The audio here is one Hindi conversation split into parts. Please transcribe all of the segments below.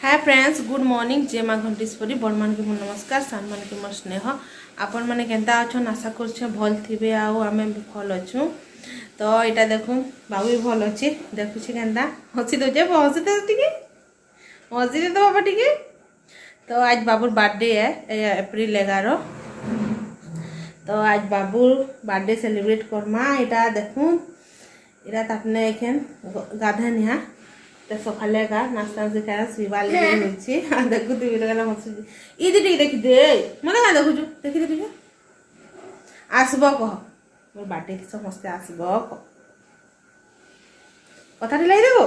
Hi friends, good morning. जय माँ घंटेश्वरी। बड़ मान के नमस्कार, सान मान के मोर स्नेह। आपण मैंने केन्ता अच्छन आशा कर भल थे आम भी भल अच्छु। तो यहाँ देखु बाबू भी भल अच्छे देखुचे केन्ता हसी दे हसी दे हसी दे तो बाबा टी। तो आज बाबूर बर्थडे है अप्रैल 11। तो आज बाबूर बर्थडे सेलिब्रेट करमा। यहाँ देखूँ यहाँ तापने एखेन गाधा निहा सकाले का नाश्ता से खाया सुवा लगे होची देखु तू बिरगला हसु ई दी देखि दे मने का देखु देखि दे आसबो कह मोर बाटे की समस्त आसबो कथा लाई देबो।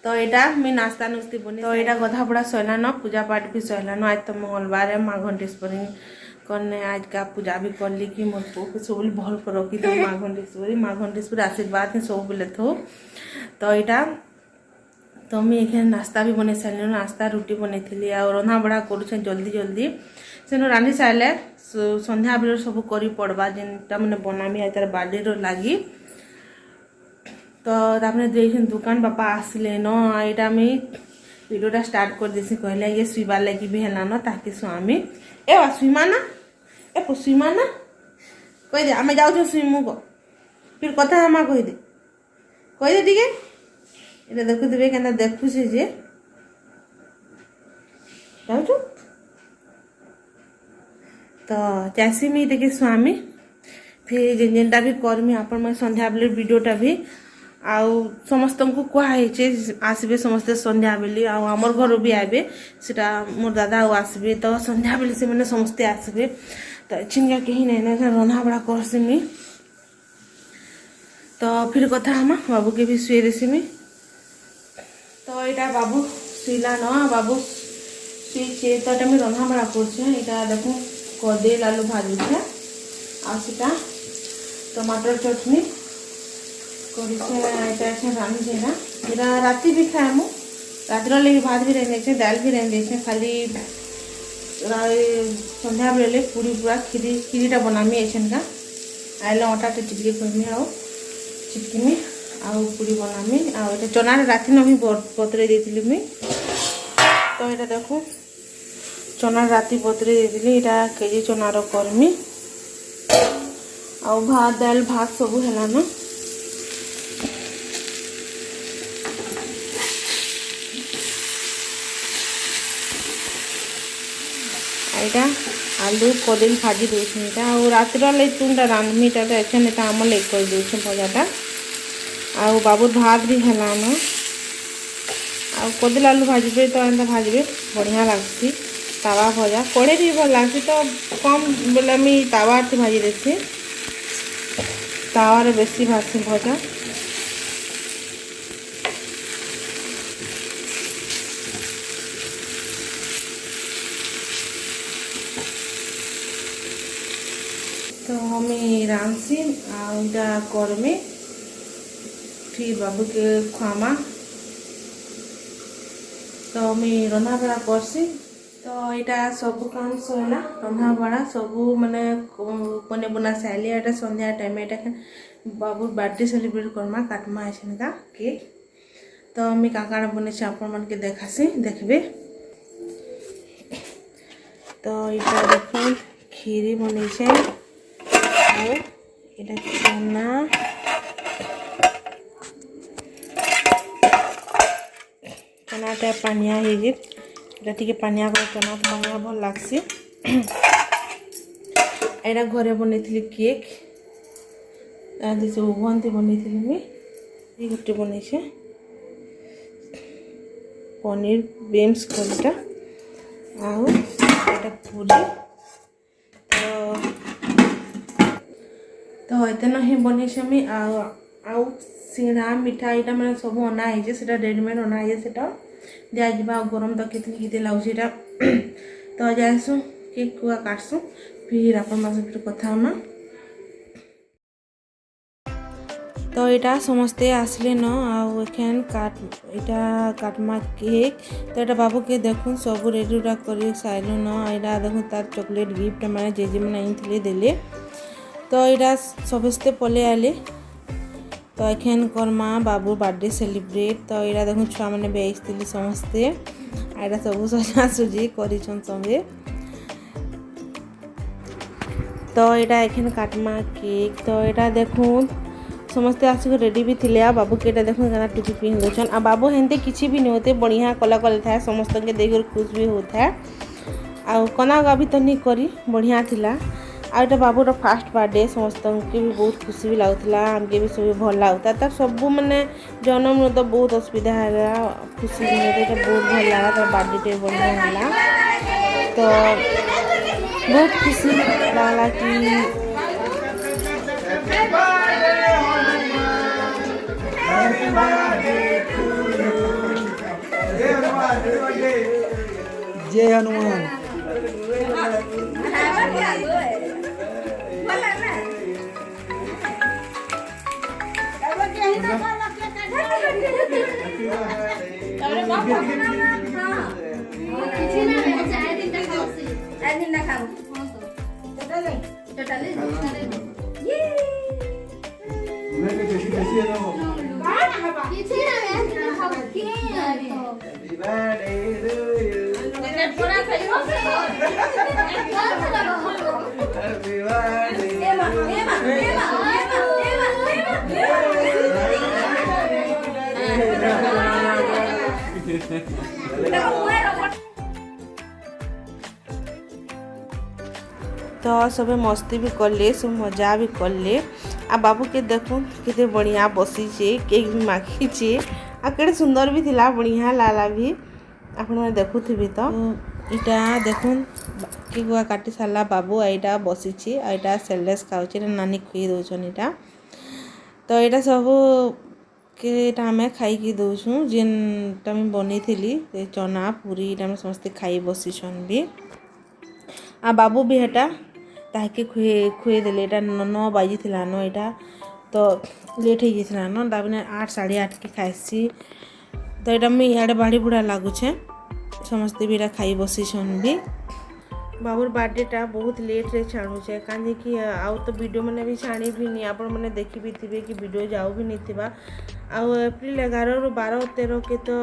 तो एटा मैं नाश्ता नुस्ती बने। तो एटा गधा बड़ा सैलानो पूजा पाठ भी सैलानो। आज तो मंगलवार है, माँ घंटेश्वरी करने आज का पूजा भी कर ली कि मोर को सब भल करो कि तो माँ घंटेश्वरी आशीर्वाद ही सब बोले तो यहाँ तो मुझे ये नाश्ता भी बन सारे नाश्ता रुटी बन थी आ रंधा बड़ा करुचे जल्दी जल्दी से रांधि सारे संध्या बेल सब कर पड़वा जेनटा मैंने बनामी आज तार बर्थडे लगी। तो देखिए दुकान बापा आसिले न यहाँ मुझे वीडियोटा स्टार्ट कर देसी कहले ये शुवा लगी भी है न ताकि स्वामी ए शुमा ना ए शुमा ना कह दे आम जाऊ शुमु को फिर कथा हमा कह दे टे ये देखुवे के देखुचे जे जाऊँ तो चासी मी देखे स्वामी फिर जेनटा भी करमी आपण मैं संध्या बेले वीडियोटा भी आउ समस्त को कहे आसबे समस्ते संध्या बेले आमर घर भी आए सेटा मोर दादा आसबे तो संध्या बेले से मैंने समस्ते आसबे तो चिंगा कहीं नहीं ना रंधा बड़ा करसी। तो फिर कथा हम बाबू के भी शुए देसी। तो यहाँ बाबू शुला न बाबू शुचे तो ये रंधा बड़ा कर देखो कदेल आलू भाजुचे आटा टमाटर चटनी कर रांधुचे ना यहाँ राति भी खाए मु रातिर लगे भात भी रांधे दाल भी रांधे खाली संध्या बेले पूरी पूरा खीरीटा बनामी ऐसा का आइले अटा चिटके करमी आ चिटकीमी आउ पूरी बनामी आ चना राति न भी बतरे देती मुई। तो यहाँ देखो चना राति बतरे देती यहाँ केजी चनार करमी आउ भात दाल भात सबू है न। यहाँ आलू कदेल भाजी दूसरी आ रातिर लगे तुमटा रांधमी अच्छा नहीं आम लगे कर दूसरे भजाटा आउ बाबूर भात भी है न आ कदेल आलू भाजबे तो एंता भाजबे बढ़िया लगसी तावा भजा कड़े भी भल लगसी तो कम बेले मुझे तावा भाजी देसी तावार बेसी भाजसी भजा। तो हमें रांधसी आटा करमी फिर बाबू के खुआमा। तो मैं रंधा बड़ा करसी। तो यहाँ सब काम सरला रंधा बड़ा सबू मैंने बने बुना सारे यहाँ संध्या टाइम यहाँ बाबू बर्थडे सेलिब्रेट करमा काटमा ऐसा का केक। तो मैं काकाड़ा बने आपण मन के देखासी देखबे। तो यहाँ देख खीरी बने चना चनाटा पानिया हो पानिया कर चना पानिया भल लगसी। यहाँ घरे बन केक ओवन से बन मुझे गोटे बन पनीर बीन्स करीटा आटा पूरी तो इतन ही बन सिंगड़ा मिठा यहाँ मैंने सब अना है रेडीमेड अना है दिजा गरम तो कितनी लगे तो जासु केक को काटसु फिर आप फिर कथा हम। तो यहाँ समस्ते आसले न आखन काटमा केक। तो यहाँ बाबू के देखूँ सब रेडी कर सारे न यहाँ देखूँ तार चॉकलेट गिफ्ट मैंने जे मैंने देले। तो यहाँ समस्ते पलि आले तो एखेन करमा बाबू बर्थडे सेलिब्रेट। तो यहाँ देखो छुआ मैंने भी आसती समस्ते यहाँ सब सजासुजी करिछन सबे। तो यहाँ एखेन काटमा केक। तो यहाँ देखूँ समस्ते आसिक रेडी भी थिले। आ बाबू के देखो गाना टुपी पिन दौन। आ बाबू हेनते किसी भी नहीं होते बढ़िया कला कले था समस्त के देकर खुश भी होता है। आ कना गा भी तो नहीं करी बढ़िया थिला। आ एटा बाबूर फास्ट बर्थडे समस्त के भी बहुत खुशी भी लगुला आमके भी सब भल लगता तार सब मैंने जन्म तो बहुत असुविधा है खुशी भी बहुत भल लगा तार बर्थडे बढ़िया है। तो बहुत खुशी लगला कि जय हनुमान। तो सब मस्ती भी करले सब मजा भी करले। आ बाबू के देखो कितने बढ़िया बसीचे केक भी माखीचे आ केड़े सुंदर भी थिला बढ़िया लाला भी आपण मैंने देखुथिबे। तो इटा देखुन केक गुआ काटी सारा बाबू आईटा बसीचे आईटा सेललेस खाउचे नानी खुई दउछन इटा। तो यहाँ सब के आम खाई दौचु जेनटा मैं बनी थी चना पूरी इटा समस्ते खाई बसीछन भी। आ बाबू भी हेटा ताके खुए देले। एटा 9 बाजी थिला न एटा तो लेट हो जाता न ताबने 8 साढ़े 8 के खाइसी। तो यहाँ मुझे इे बाड़ी बुढ़ा लगुचे समस्ते भी खाई बसीछन भी। बाबूर बर्थडेटा बहुत लेट रे छाणुचे कहीं कि आउ तो वीडियो मैंने भी छाणी भी नहीं आपण मैंने देखी भी थे कि वीडियो जाऊ भी नहीं थिबा। आउ एप्रिल 11 ରୁ 12 13 के तो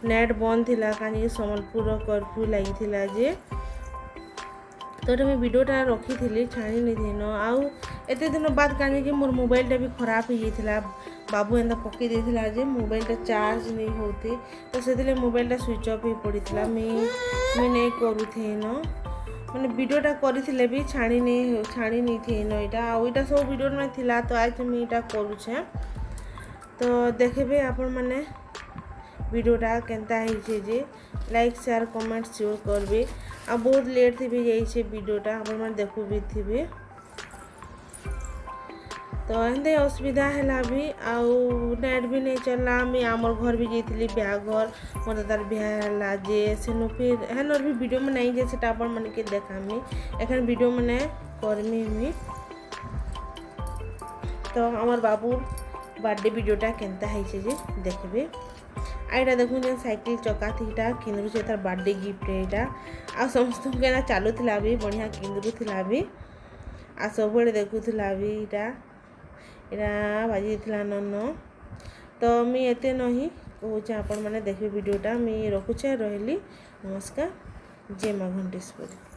नेट बंद थिला कहीं सम्बलपुर कर्फ्यू लगी थिला जे। तो मैं वीडियोटा रखी थी छाणी नहीं थी न आउ एते दिन बाद कहीं कि मोर मोबाइलटा भी खराब हो जाता बाबू एंता पकई देथिला जे मोबाइलटा चार्ज नहीं होते तो से मोबाइलटा स्विच ऑफ ही पड़ता मैं नहीं करू थे न मैंने वीडियोटा करी भी छाणी नहीं थी न यहाँ आईटा सब वीडियो में थिला। तो आज मुझे यहाँ करुचे तो देखबे आपण मैंने वीडियोटा केनता है जे लाइक शेयर कमेंट शेयर करबे। आ बहुत लेट थी भी जाइए वीडियोटा आपण मैंने देखु भी थी। तो एंते असुविधा है भी आउ नेट भी नहीं चलला। मैं आमर घर भी जाइली ब्याह घर मोर दादार ब्याह जे सेनु फिर हेनर भी वीडियो में नहीं जे सेटा आपण मन के देखामी एखन वीडियो मैंने करमी मी। तो आमर बाबू बर्थडे वीडियोटा केनता है जे देखबे। आईटा देखूँ जे साइकिल चका थीटा किंदरू से तार बर्थडे गिफ्ट एटा आ समस्त के चलुला भी बढ़िया किंदरू थिला भी आ सब देखुला भी इटा बाजी थिला न। तो मुझे एते नहीं कहूँ आपण मैंने देखिए वीडियोटा मुझे रखुचे रही। नमस्कार जय माँ घंटेश्वरी।